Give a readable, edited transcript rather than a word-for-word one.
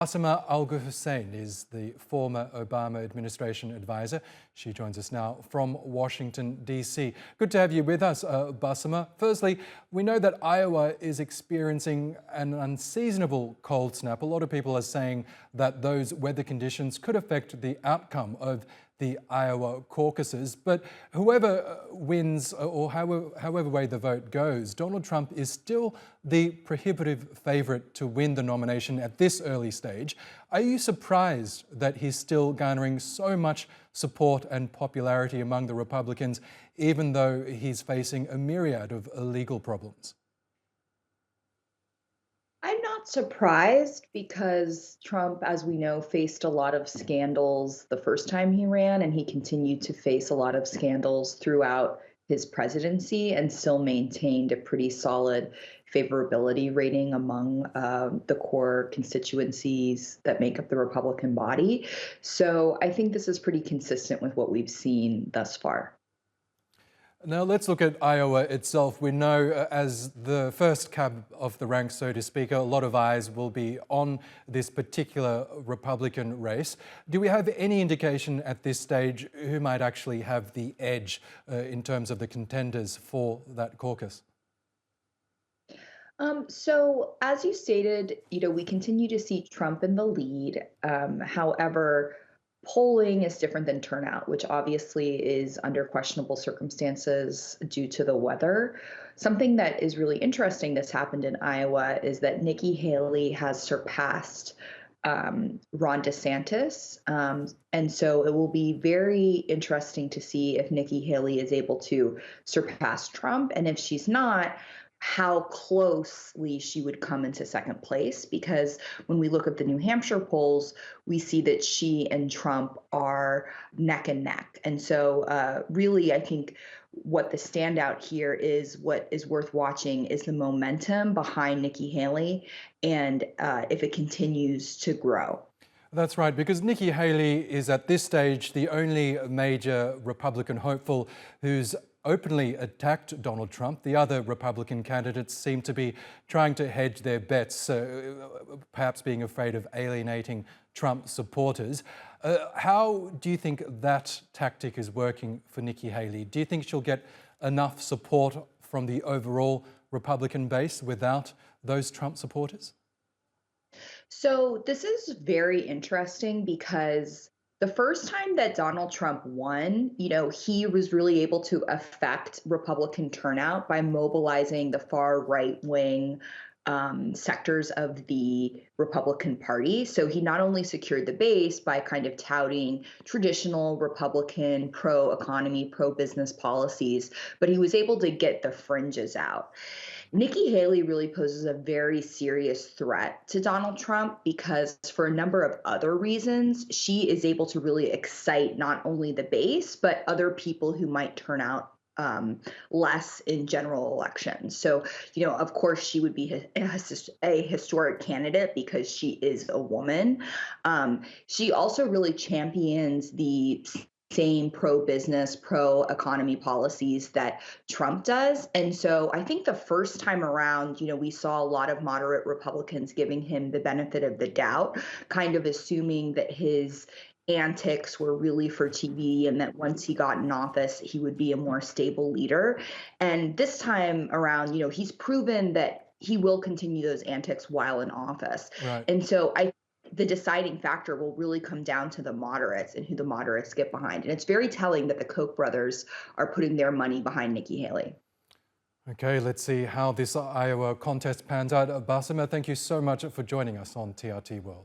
Bassima Alghussein is the former Obama administration advisor. She joins us now from Washington, D.C. Good to have you with us, Bassima. Firstly, we know that Iowa is experiencing an unseasonable cold snap. A lot of people are saying that those weather conditions could affect the outcome of the Iowa caucuses. But whoever wins, or however way the vote goes, Donald Trump is still the prohibitive favorite to win the nomination at this early stage. Are you surprised that he's still garnering so much support and popularity among the Republicans, even though he's facing a myriad of legal problems? I'm not surprised because Trump, as we know, faced a lot of scandals the first time he ran, and he continued to face a lot of scandals throughout his presidency and still maintained a pretty solid favorability rating among the core constituencies that make up the Republican body. So I think this is pretty consistent with what we've seen thus far. Now let's look at Iowa itself. We know as the first cab of the ranks, so to speak, a lot of eyes will be on this particular Republican race. Do we have any indication at this stage who might actually have the edge in terms of the contenders for that caucus? So as you stated, we continue to see Trump in the lead. However, polling is different than turnout, which obviously is under questionable circumstances due to the weather. Something that is really interesting that's happened in Iowa is that Nikki Haley has surpassed Ron DeSantis. And so it will be very interesting to see if Nikki Haley is able to surpass Trump. And if she's not, how closely she would come into second place. Because when we look at the New Hampshire polls, we see that she and Trump are neck and neck. And so, really, I think what the standout here is what is worth watching is the momentum behind Nikki Haley and if it continues to grow. That's right, because Nikki Haley is at this stage the only major Republican hopeful who's openly attacked Donald Trump. The other Republican candidates seem to be trying to hedge their bets, perhaps being afraid of alienating Trump supporters. How do you think that tactic is working for Nikki Haley? Do you think she'll get enough support from the overall Republican base without those Trump supporters? So this is very interesting because the first time that Donald Trump won, he was really able to affect Republican turnout by mobilizing the far right wing sectors of the Republican Party. So he not only secured the base by kind of touting traditional Republican pro economy, pro business policies, but he was able to get the fringes out. Nikki Haley really poses a very serious threat to Donald Trump because, for a number of other reasons, she is able to really excite not only the base, but other people who might turn out less in general elections. So, of course, she would be a historic candidate because she is a woman. She also really champions the same pro business, pro economy policies that Trump does. And so I think the first time around, we saw a lot of moderate Republicans giving him the benefit of the doubt, kind of assuming that his antics were really for TV and that once he got in office, he would be a more stable leader. And this time around, he's proven that he will continue those antics while in office. Right. And so the deciding factor will really come down to the moderates and who the moderates get behind. And it's very telling that the Koch brothers are putting their money behind Nikki Haley. Okay, let's see how this Iowa contest pans out. Bassima, thank you so much for joining us on TRT World.